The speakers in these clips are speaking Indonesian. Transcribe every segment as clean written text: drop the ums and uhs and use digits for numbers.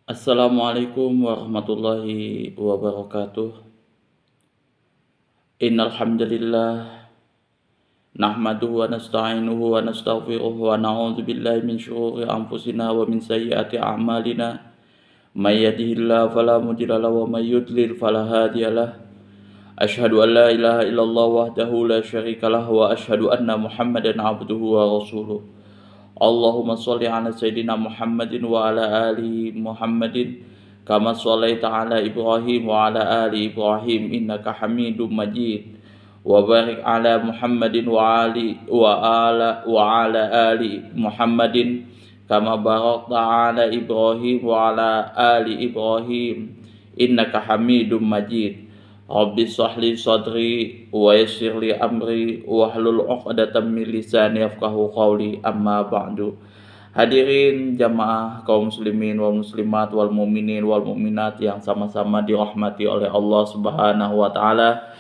Assalamualaikum warahmatullahi wabarakatuh. Innal hamdalillah nahmaduhu wa nasta'inuhu wa nastaghfiruh wa na'udzu billahi min syururi anfusina wa min sayyiati a'malina. May yahdihillahu fala mudilla lahu wa may yudlil fala hadiyalah. Asyhadu an la ilaha illallah wahdahu la syarikalah wa asyhadu anna Muhammadan abduhu wa rasuluh. Allahumma sholli ala sayyidina Muhammadin wa ala ali Muhammadin kama shallaita ala Ibrahim wa ala ali Ibrahim innaka Hamidum Majid wa barik ala Muhammadin wa ala ali Muhammadin kama barakta ala Ibrahim wa ala ali Ibrahim innaka Hamidum Majid. Rabbi shrahli sadri wa yassirli amri wahlul 'uqdatam min lisani yafqahu qawli, amma ba'du. Hadirin jamaah kaum muslimin wal muslimat wal mu'minin wal mu'minat yang sama-sama dirahmati oleh Allah Subhanahu wa taala.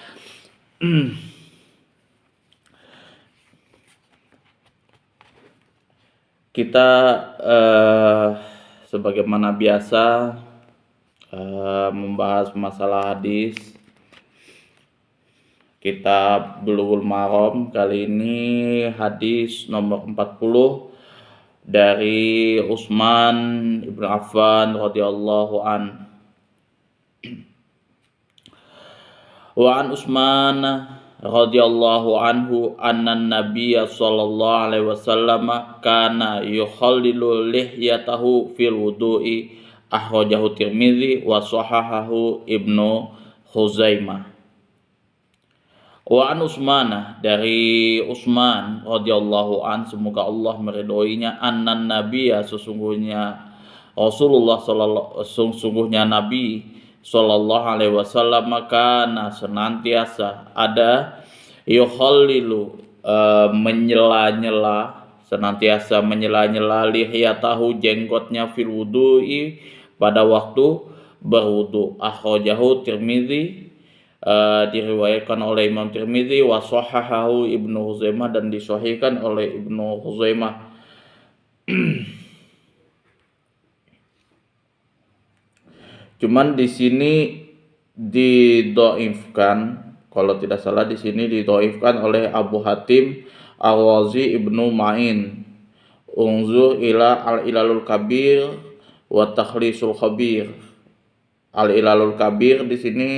Kita sebagaimana biasa membahas masalah hadis Kitab Bulughul Maram. Kali ini hadis nomor 40 dari Utsman ibn Affan radhiyallahu an. Wa an Utsman radhiyallahu anhu anna nabiyya sallallahu alaihi wasallam kana yukhallilu lihyatahu fil wudu'i, akhrajahu Tirmidzi wa shahahahu Ibnu Khuzaimah. Wa an Utsman, dari Utsman radhiyallahu an, semoga Allah meridhoinya, annan nabiyya, sesungguhnya Rasulullah sesungguhnya Nabi sallallahu alaihi wasallam kana senantiasa ada yukhallilu menyela-nyela, senantiasa menyela-nyela lihyatahu, jenggotnya, fil wudu'i, pada waktu berwudu. Akhrajahu Tirmidzi, diriwayatkan oleh Imam Tirmidzi, wa shahahahu Ibnu Khuzaimah, dan disahihkan oleh Ibnu Khuzaimah. Cuman di sini didhaifkan, kalau tidak salah di sini didhaifkan oleh Abu Hatim Ar-Razi Ibnu Ma'in. Unzur ila al-Ilalul Kabir wa Takhlisul Khabir. Al-Ilalul Kabir di sini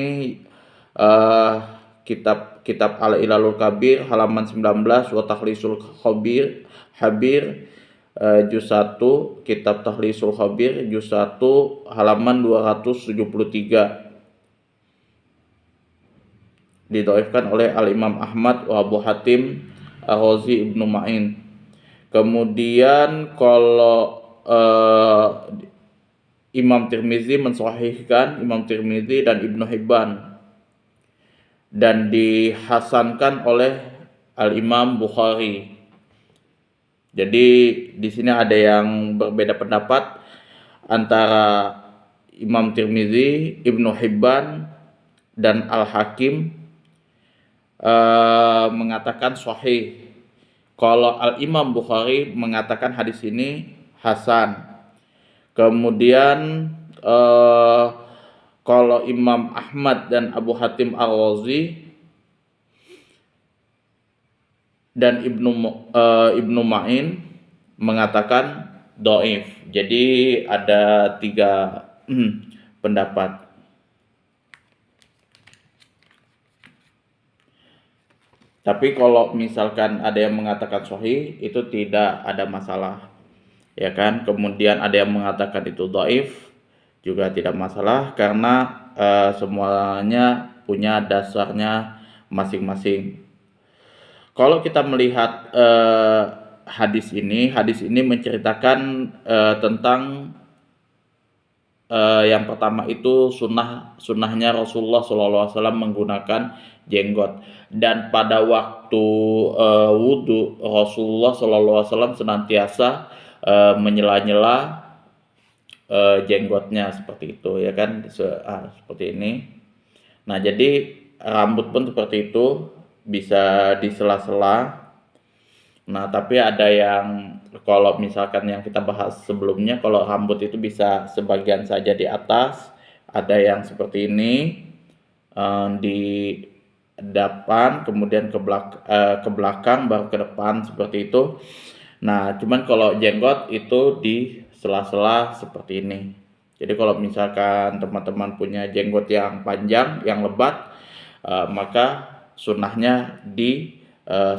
kitab Al-Ilalul Kabir halaman 19, wa Takhlisul Habir juz 1, kitab Takhlisul Khabir juz 1 halaman 273. Didhaifkan oleh Al-Imam Ahmad wa Abu Hatim Ar-Razi Ibnu Ma'in. Kemudian kalau Imam Tirmidzi mensahihkan, Imam Tirmidzi dan Ibnu Hibban, dan dihasankan oleh Al-Imam Bukhari. Jadi di sini ada yang berbeda pendapat antara Imam Tirmidzi, Ibnu Hibban, dan Al-Hakim mengatakan sahih. Kalau Al-Imam Bukhari mengatakan hadis ini hasan. Kemudian kalau Imam Ahmad dan Abu Hatim Ar-Razi dan Ibnu Ma'in mengatakan dhaif. Jadi ada 3 pendapat. Tapi kalau misalkan ada yang mengatakan sahih, itu tidak ada masalah, ya kan. Kemudian ada yang mengatakan itu dhaif, juga tidak masalah, karena semuanya punya dasarnya masing-masing. Kalau kita melihat hadis ini menceritakan tentang yang pertama itu sunnahnya Rasulullah SAW menggunakan jenggot, dan pada waktu wudu Rasulullah SAW senantiasa menyela-nyela jenggotnya, seperti itu, ya kan, seperti ini. Nah, jadi rambut pun seperti itu, bisa disela-sela. Nah, tapi ada yang kalau misalkan yang kita bahas sebelumnya, kalau rambut itu bisa sebagian saja di atas, ada yang seperti ini, di depan, kemudian ke belakang, baru ke depan, seperti itu. Nah, cuman kalau jenggot itu di sela-sela seperti ini. Jadi kalau misalkan teman-teman punya jenggot yang panjang, yang lebat, maka sunnahnya di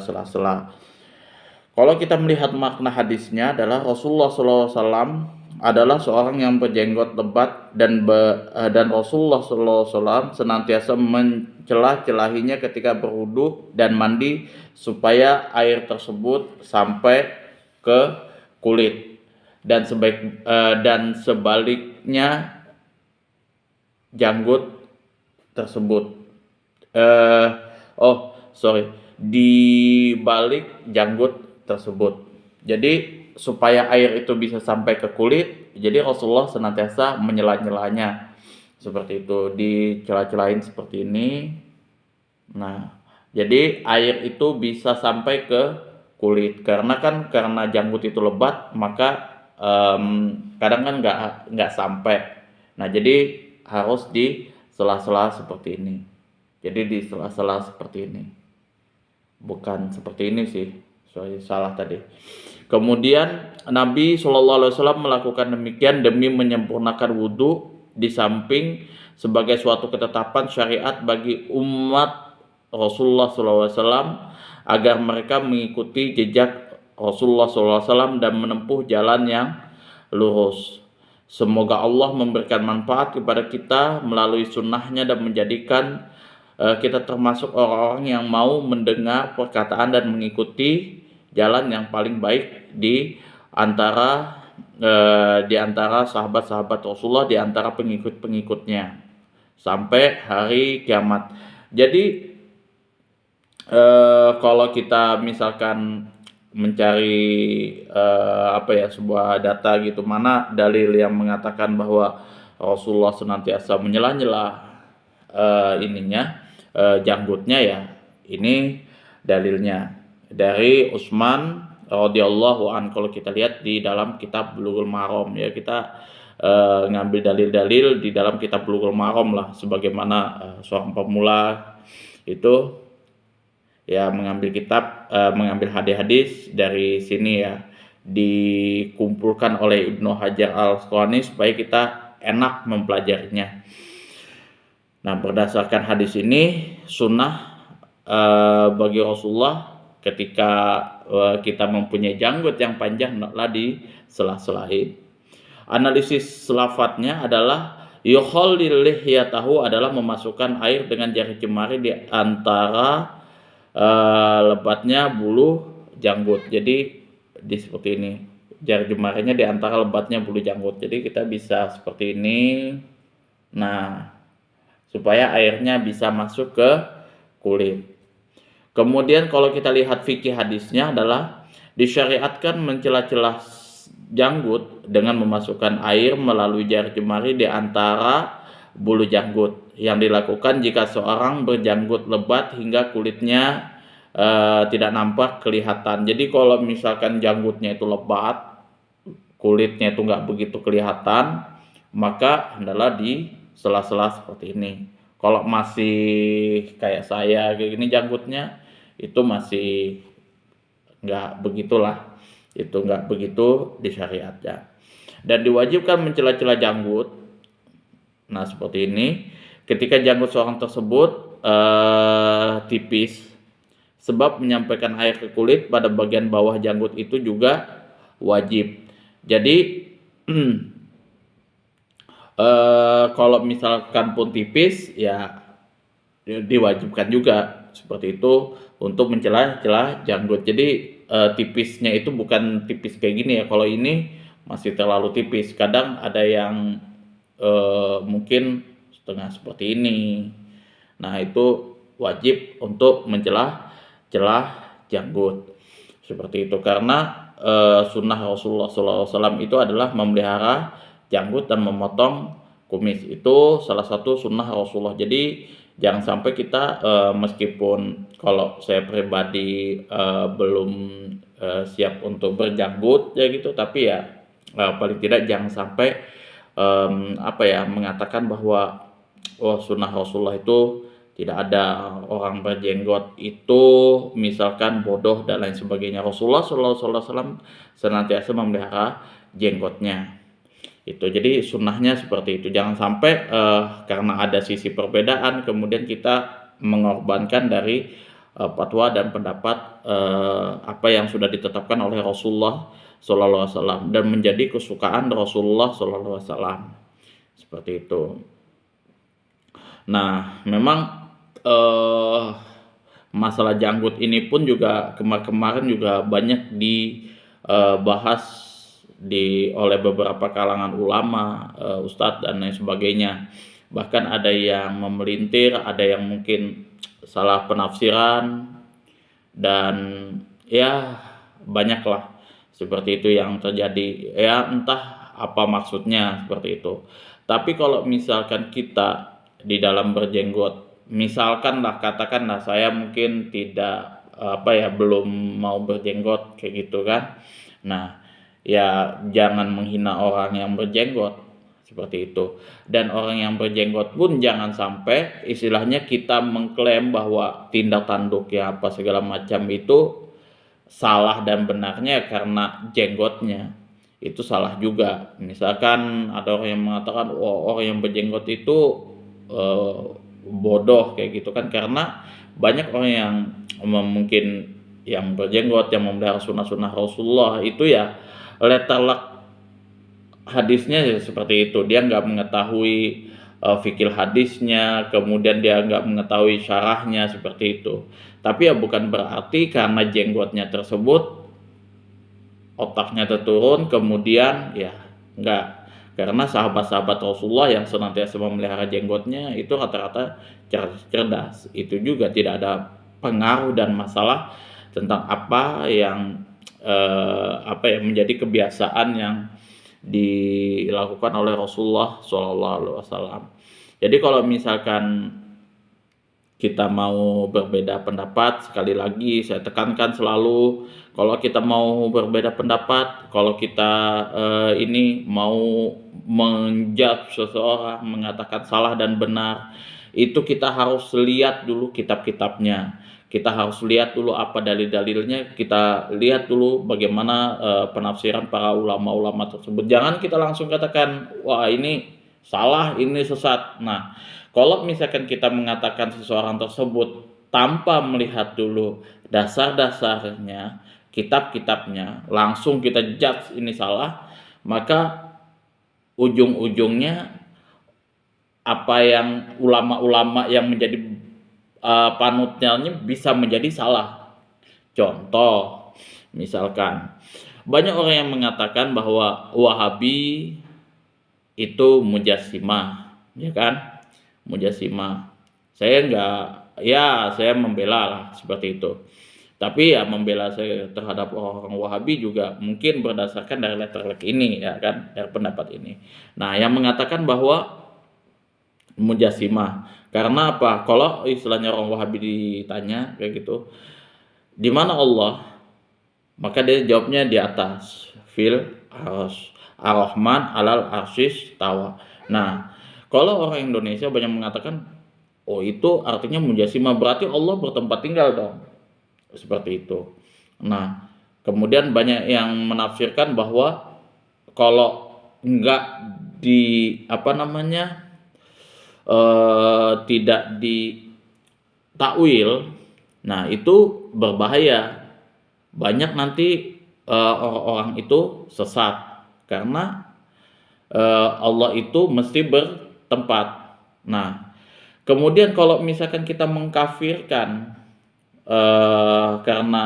sela-sela. Kalau kita melihat makna hadisnya adalah Rasulullah SAW adalah seorang yang berjenggot lebat dan Rasulullah SAW senantiasa mencelah-celahinya ketika berwudu dan mandi supaya air tersebut sampai ke kulit dan sebaliknya janggut tersebut. Di balik janggut tersebut. Jadi supaya air itu bisa sampai ke kulit, jadi Rasulullah senantiasa menyela-nyelanya seperti itu, dicela-celain seperti ini. Nah, jadi air itu bisa sampai ke kulit karena janggut itu lebat, maka kadang kan nggak sampai. Nah, jadi harus di sela-sela seperti ini. Jadi di sela-sela seperti ini. Bukan seperti ini sih. Salah tadi. Kemudian Nabi SAW melakukan demikian demi menyempurnakan wudhu, di samping sebagai suatu ketetapan syariat bagi umat Rasulullah SAW agar mereka mengikuti jejak Rasulullah SAW dan menempuh jalan yang lurus. Semoga Allah memberikan manfaat kepada kita melalui sunnahnya dan menjadikan kita termasuk orang-orang yang mau mendengar perkataan dan mengikuti jalan yang paling baik di antara sahabat-sahabat Rasulullah, di antara pengikut-pengikutnya sampai hari kiamat. Jadi kalau kita misalkan mencari sebuah data gitu, mana dalil yang mengatakan bahwa Rasulullah senantiasa menyela-nyela janggutnya, ya ini dalilnya dari Utsman radhiyallahu an. Kalau kita lihat di dalam kitab Bulughul Maram, ya kita ngambil dalil-dalil di dalam kitab Bulughul Maram lah, sebagaimana seorang pemula itu ya mengambil hadis-hadis dari sini, ya dikumpulkan oleh Ibnu Hajar Al-Asqalani supaya kita enak mempelajarinya. Nah, berdasarkan hadis ini, sunnah bagi Rasulullah ketika kita mempunyai janggut yang panjang, hendaklah disela-selain. Analisis lafadznya adalah yukhallil lihyatahu adalah memasukkan air dengan jari jemari di antara lebatnya bulu janggut. Jadi seperti ini, jari jemarinya di antara lebatnya bulu janggut. Jadi kita bisa seperti ini. Nah, supaya airnya bisa masuk ke kulit. Kemudian kalau kita lihat fikih hadisnya adalah disyariatkan mencela-cela janggut dengan memasukkan air melalui jari jemari di antara bulu janggut, yang dilakukan jika seorang berjanggut lebat hingga kulitnya tidak nampak kelihatan. Jadi kalau misalkan janggutnya itu lebat, kulitnya itu nggak begitu kelihatan, maka hendaklah di sela-sela seperti ini. Kalau masih kayak saya kayak gini janggutnya, itu masih nggak begitulah, itu nggak begitu disyariatkan. Dan diwajibkan mencela-cela janggut. Nah, seperti ini ketika janggut seorang tersebut tipis, sebab menyampaikan air ke kulit pada bagian bawah janggut itu juga wajib. Jadi kalau misalkan pun tipis, ya diwajibkan juga seperti itu untuk mencela-cela janggut. Jadi tipisnya itu bukan tipis kayak gini ya. Kalau ini masih terlalu tipis. Kadang ada yang mungkin setengah seperti ini. Nah, itu wajib untuk mencela-cela janggut seperti itu, karena sunnah Rasulullah SAW itu adalah memelihara janggut dan memotong kumis. Itu salah satu sunnah Rasulullah. Jadi Jangan sampai kita meskipun kalau saya pribadi belum siap untuk berjanggut ya gitu, tapi ya paling tidak jangan sampai apa ya, mengatakan bahwa sunnah Rasulullah itu tidak ada, orang berjenggot itu misalkan bodoh dan lain sebagainya. Rasulullah SAW senantiasa memelihara jenggotnya. Itu jadi sunnahnya seperti itu. Jangan sampai karena ada sisi perbedaan kemudian kita mengorbankan dari fatwa dan pendapat apa yang sudah ditetapkan oleh Rasulullah Sallallahu Alaihi Wasallam dan menjadi kesukaan Rasulullah Sallallahu Alaihi Wasallam, seperti itu. Nah, memang masalah janggut ini pun juga kemarin juga banyak dibahas oleh beberapa kalangan ulama, ustadz dan lain sebagainya. Bahkan ada yang memelintir, ada yang mungkin salah penafsiran, dan ya banyaklah seperti itu yang terjadi. Ya entah apa maksudnya seperti itu. Tapi kalau misalkan kita di dalam berjenggot, misalkanlah katakanlah saya mungkin tidak belum mau berjenggot kayak gitu kan. Nah, ya jangan menghina orang yang berjenggot seperti itu. Dan orang yang berjenggot pun jangan sampai istilahnya kita mengklaim bahwa tindak tanduk ya apa segala macam itu salah dan benarnya karena jenggotnya. Itu salah juga. Misalkan ada orang yang mengatakan orang yang berjenggot itu bodoh kayak gitu kan, karena banyak orang yang mungkin yang berjenggot yang memelihara sunnah-sunnah Rasulullah itu ya letalak hadisnya ya seperti itu. Dia nggak mengetahui fikih hadisnya, kemudian dia nggak mengetahui syarahnya seperti itu. Tapi ya bukan berarti karena jenggotnya tersebut otaknya terturun, kemudian ya nggak. Karena sahabat-sahabat Rasulullah yang senantiasa memelihara jenggotnya itu rata-rata cerdas. Itu juga tidak ada pengaruh dan masalah tentang apa yang menjadi kebiasaan yang dilakukan oleh Rasulullah SAW. Jadi kalau misalkan kita mau berbeda pendapat, sekali lagi saya tekankan selalu, kalau kita mau berbeda pendapat, kalau kita ini mau menjudge seseorang, mengatakan salah dan benar, itu kita harus lihat dulu kitab-kitabnya. Kita harus lihat dulu apa dalil-dalilnya, kita lihat dulu bagaimana penafsiran para ulama-ulama tersebut. Jangan kita langsung katakan, wah ini salah, ini sesat. Nah, kalau misalkan kita mengatakan seseorang tersebut tanpa melihat dulu dasar-dasarnya, kitab-kitabnya, langsung kita judge ini salah, maka ujung-ujungnya apa yang ulama-ulama yang menjadi panutnya bisa menjadi salah. Contoh, misalkan banyak orang yang mengatakan bahwa Wahabi itu mujassimah, ya kan? Mujassimah. Saya membela lah seperti itu. Tapi ya membela saya terhadap orang Wahabi juga mungkin berdasarkan dari letter ini, ya kan, dari pendapat ini. Nah, yang mengatakan bahwa mujassimah karena apa? Kalau istilahnya orang Wahabi ditanya kayak gitu, di mana Allah? Maka dia jawabnya di atas, fil arsy, ar-Rahman alal arsyis tawa. Nah, kalau orang Indonesia banyak mengatakan, oh itu artinya mujassimah, berarti Allah bertempat tinggal dong. Seperti itu. Nah, kemudian banyak yang menafsirkan bahwa kalau enggak tidak ditakwil, nah itu berbahaya. Banyak nanti orang itu sesat karena Allah itu mesti bertempat. Nah, kemudian kalau misalkan kita mengkafirkan karena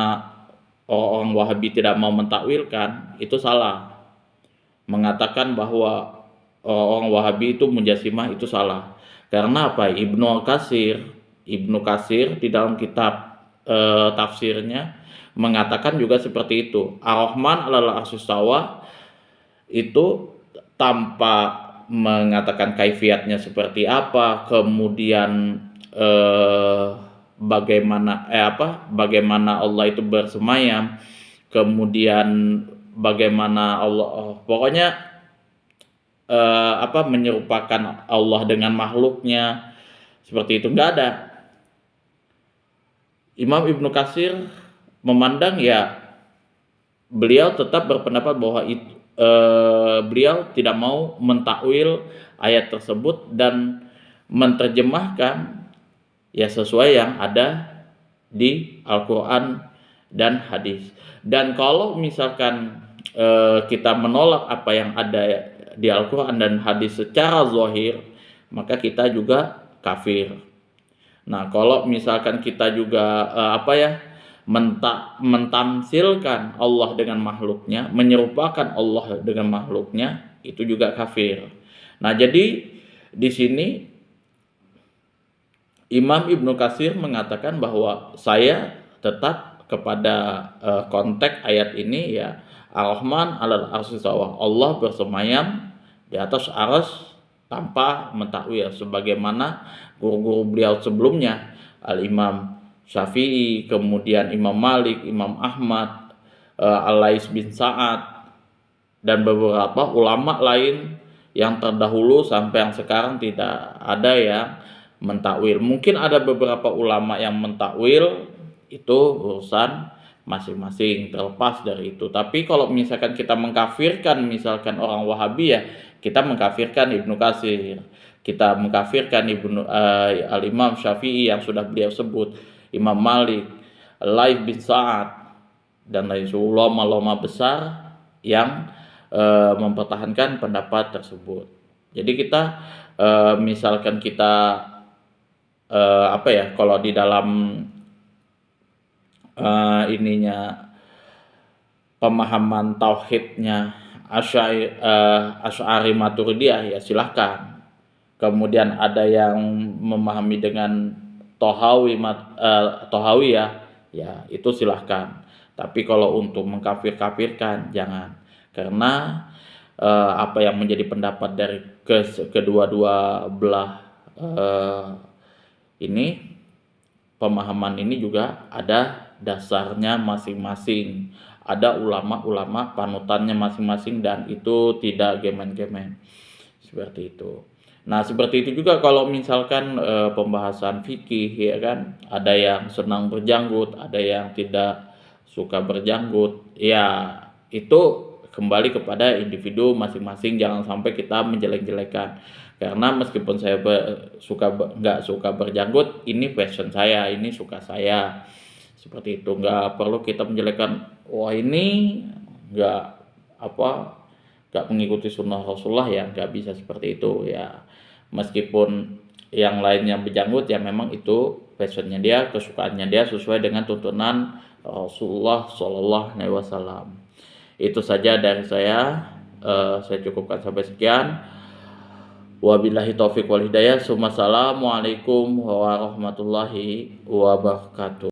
orang Wahabi tidak mau mentakwilkan, itu salah. Mengatakan bahwa orang Wahabi itu mujassimah itu salah. Karena apa? Ibnu Katsir di dalam kitab tafsirnya mengatakan juga seperti itu. Ar-Rahman 'alal arsy istawa itu tanpa mengatakan kaifiatnya seperti apa, kemudian eh, bagaimana Allah itu bersemayam, kemudian bagaimana Allah pokoknya menyerupakan Allah dengan makhluknya seperti itu, nggak ada. Imam Ibnu Katsir memandang ya, beliau tetap berpendapat bahwa beliau tidak mau mentakwil ayat tersebut dan menerjemahkan ya sesuai yang ada di Al-Quran dan hadis. Dan kalau misalkan kita menolak apa yang ada di Al-Quran dan hadis secara zahir, maka kita juga kafir. Nah, kalau misalkan kita juga mentamsilkan Allah dengan makhluknya, menyerupakan Allah dengan makhluknya, itu juga kafir. Nah, jadi di sini Imam Ibnu Katsir mengatakan bahwa saya tetap kepada konteks ayat ini ya, Ar-Rahman 'alal 'arsy istawa, Allah bersemayam di atas arsy tanpa mentakwil sebagaimana guru-guru beliau sebelumnya, Al-Imam Syafi'i, kemudian Imam Malik, Imam Ahmad, Al-Lais bin Sa'ad, dan beberapa ulama lain yang terdahulu sampai yang sekarang tidak ada yang mentakwil. Mungkin ada beberapa ulama yang mentakwil, itu urusan masing-masing, terlepas dari itu. Tapi kalau misalkan kita mengkafirkan misalkan orang Wahabi ya, kita mengkafirkan Ibnu Katsir, kita mengkafirkan Al-Imam Syafi'i yang sudah beliau sebut, Imam Malik, Lais bin Sa'ad, dan lain ulama-ulama besar yang mempertahankan pendapat tersebut. Jadi kita misalkan kita kalau di dalam pemahaman tauhidnya Asy'ari Maturidiyah ya silahkan. Kemudian ada yang memahami dengan Tohawiyah ya itu silahkan. Tapi kalau untuk mengkafir-kafirkan jangan, karena apa yang menjadi pendapat dari kedua-dua belah ini, pemahaman ini juga ada dasarnya masing-masing, ada ulama-ulama panutannya masing-masing, dan itu tidak gemen-gemen seperti itu. Nah, seperti itu juga kalau misalkan pembahasan fikih ya kan, ada yang senang berjanggut, ada yang tidak suka berjanggut. Ya, itu kembali kepada individu masing-masing, jangan sampai kita menjelek-jelekan. Karena meskipun saya nggak suka berjanggut, ini passion saya, ini suka saya. Seperti itu, nggak perlu kita menjelekkan, wah ini nggak mengikuti sunnah Rasulullah ya, nggak bisa seperti itu ya. Meskipun yang lainnya berjanggut ya memang itu passionnya dia, kesukaannya dia, sesuai dengan tuntunan Rasulullah Shallallahu Alaihi Wasallam. Itu saja dari saya. Saya cukupkan sampai sekian. Wabillahi taufiq wal hidayah. Assalamualaikum warahmatullahi wabarakatuh.